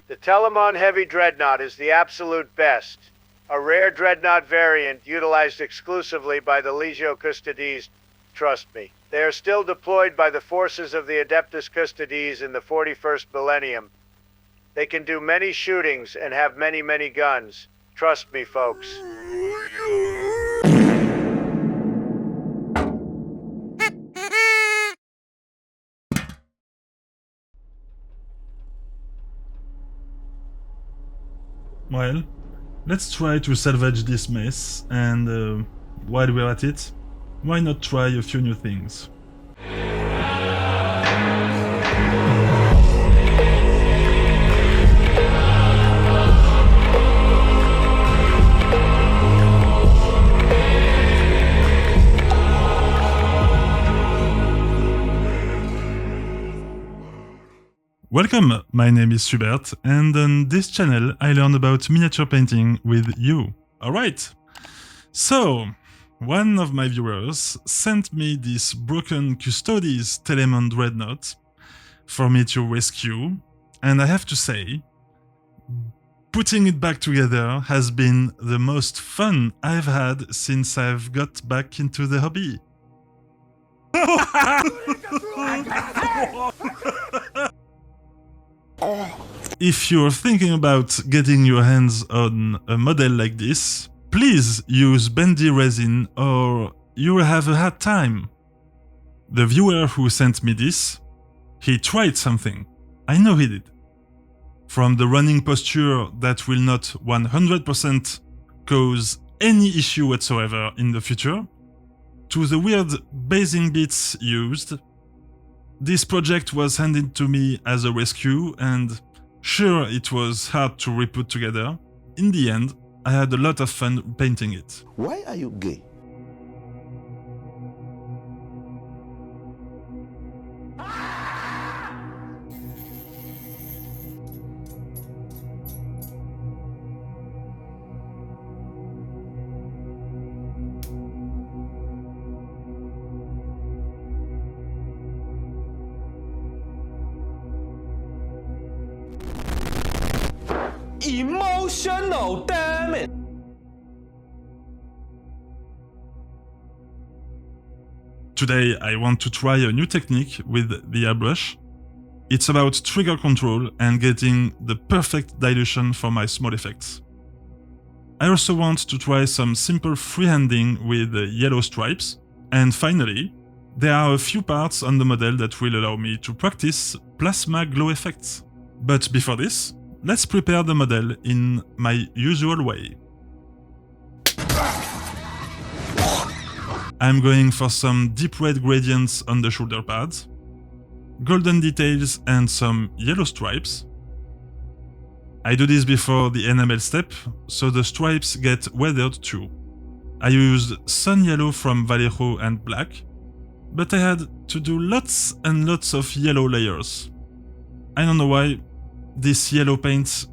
The Telemon Heavy Dreadnought is the absolute best. A rare Dreadnought variant utilized exclusively by the Legio Custodes, trust me. They are still deployed by the forces of the Adeptus Custodes in the 41st millennium. They can do many shootings and have many guns. Trust me, folks. Well, let's try to salvage this mess, and while we're at it, why not try a few new things? Welcome, my name is Hubert, and on this channel I learn about miniature painting with you. Alright, so one of my viewers sent me this broken Custodes Telemon Dreadnought for me to rescue, and I have to say, putting it back together has been the most fun I've had since I've got back into the hobby. If you're thinking about getting your hands on a model like this, please use bendy resin or you'll have a hard time. The viewer who sent me this, he tried something. I know he did. From the running posture that will not 100% cause any issue whatsoever in the future, to the weird basing bits used. This project was handed to me as a rescue, and sure, it was hard to re-put together. In the end, I had a lot of fun painting it. Why are you gay? Emotional, damn it! Today I want to try a new technique with the airbrush. It's about trigger control and getting the perfect dilution for my small effects. I also want to try some simple freehanding with yellow stripes. And finally, there are a few parts on the model that will allow me to practice plasma glow effects. But before this, let's prepare the model in my usual way. I'm going for some deep red gradients on the shoulder pads, golden details and some yellow stripes. I do this before the enamel step, so the stripes get weathered too. I used sun yellow from Vallejo and black, but I had to do lots and lots of yellow layers. I don't know why. This yellow paint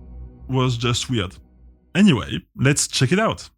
was just weird. Anyway, let's check it out.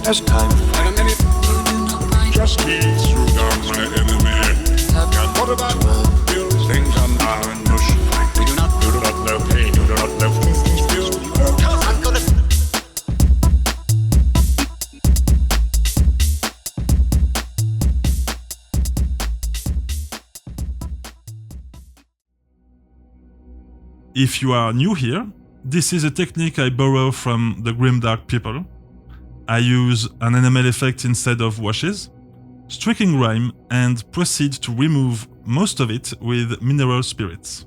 as time. Just needs to down my enemy. And what about you? Things are now in motion. You do not know pain, you do not know feel. I'm gonna. If you are new here, this is a technique I borrow from the grimdark people. I use an enamel effect instead of washes, streaking grime, and proceed to remove most of it with mineral spirits.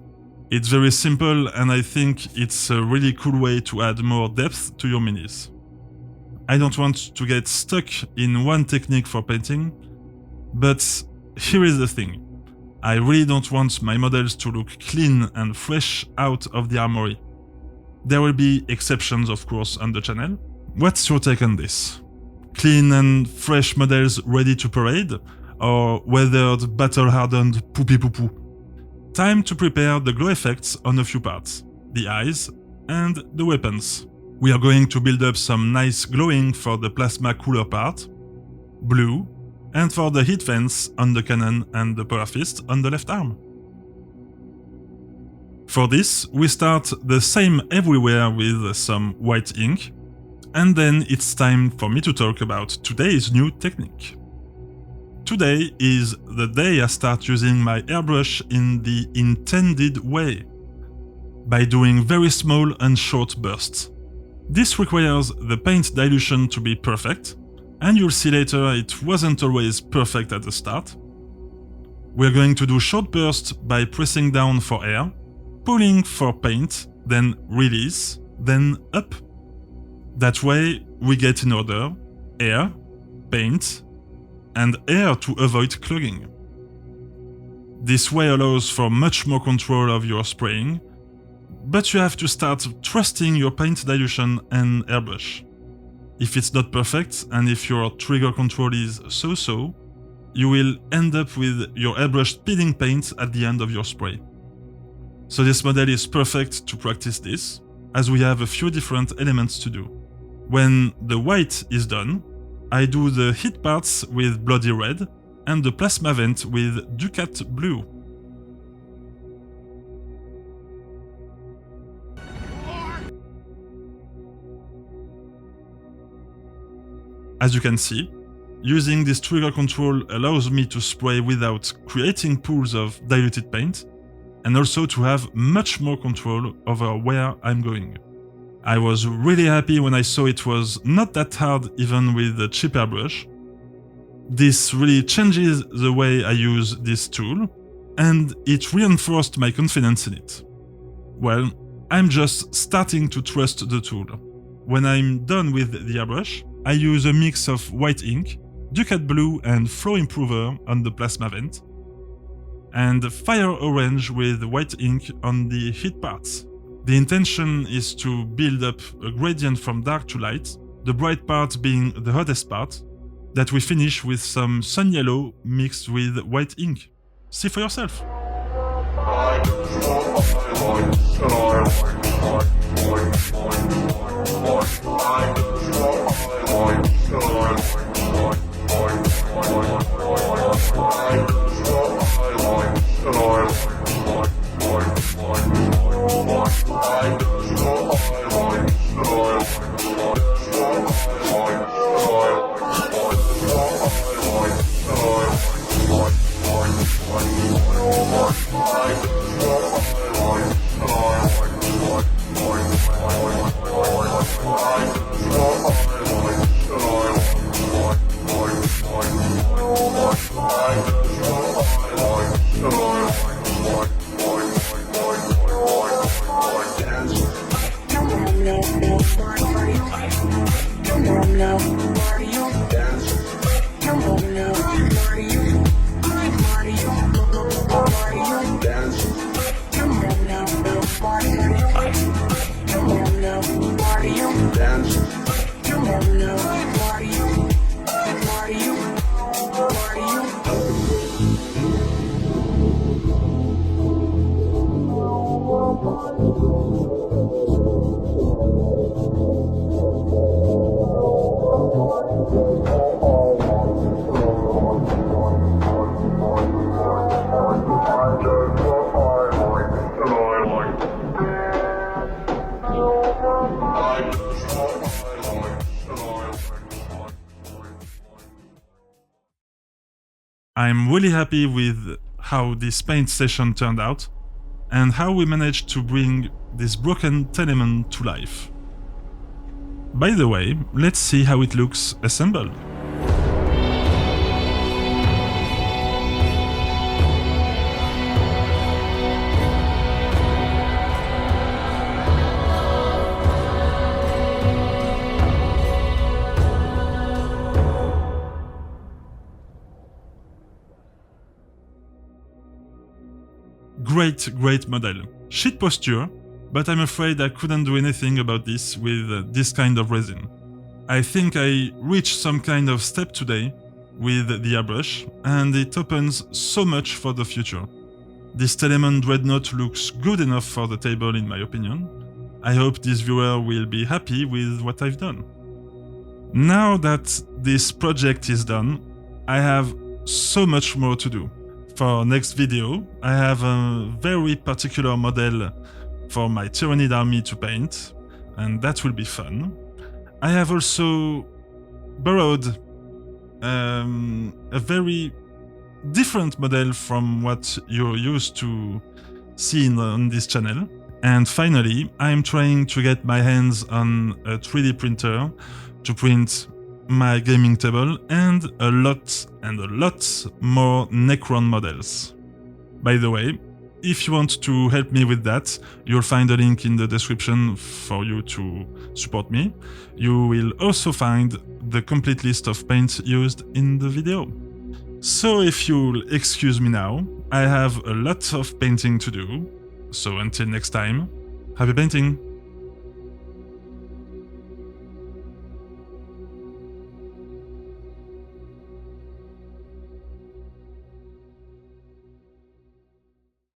It's very simple, and I think it's a really cool way to add more depth to your minis. I don't want to get stuck in one technique for painting, but here is the thing. I really don't want my models to look clean and fresh out of the armory. There will be exceptions, of course, on the channel. What's your take on this? Clean and fresh models ready to parade? Or weathered, battle-hardened poopy-poo-poo? Time to prepare the glow effects on a few parts. The eyes and the weapons. We are going to build up some nice glowing for the plasma cooler part, blue, and for the heat vents on the cannon and the power fist on the left arm. For this, we start the same everywhere with some white ink, and then it's time for me to talk about today's new technique. Today is the day I start using my airbrush in the intended way, by doing very small and short bursts. This requires the paint dilution to be perfect, and you'll see later it wasn't always perfect at the start. We're going to do short bursts by pressing down for air, pulling for paint, then release, then up. That way we get in order air, paint, and air to avoid clogging. This way allows for much more control of your spraying, but you have to start trusting your paint dilution and airbrush. If it's not perfect, and if your trigger control is so-so, you will end up with your airbrush spilling paint at the end of your spray. So this model is perfect to practice this, as we have a few different elements to do. When the white is done, I do the heat parts with bloody red and the plasma vent with ducat blue. As you can see, using this trigger control allows me to spray without creating pools of diluted paint, and also to have much more control over where I'm going. I was really happy when I saw it was not that hard even with the cheap airbrush. This really changes the way I use this tool, and it reinforced my confidence in it. Well, I'm just starting to trust the tool. When I'm done with the airbrush, I use a mix of white ink, ducat blue and flow improver on the plasma vent, and fire orange with white ink on the heat parts. The intention is to build up a gradient from dark to light, the bright part being the hottest part, that we finish with some sun yellow mixed with white ink. See for yourself! I'm really happy with how this paint session turned out and how we managed to bring this broken Telemon to life. By the way, let's see how it looks assembled. Great model. Shit posture, but I'm afraid I couldn't do anything about this with this kind of resin. I think I reached some kind of step today with the airbrush, and it opens so much for the future. This Telemon Dreadnought looks good enough for the table in my opinion. I hope this viewer will be happy with what I've done. Now that this project is done, I have so much more to do. For next video, I have a very particular model for my Tyrannid army to paint, and that will be fun. I have also borrowed a very different model from what you're used to seeing on this channel. And finally, I'm trying to get my hands on a 3D printer to print my gaming table and a lot more Necron models. By the way, if you want to help me with that, you'll find a link in the description for you to support me. You will also find the complete list of paints used in the video. So if you'll excuse me now, I have a lot of painting to do. So until next time, happy painting!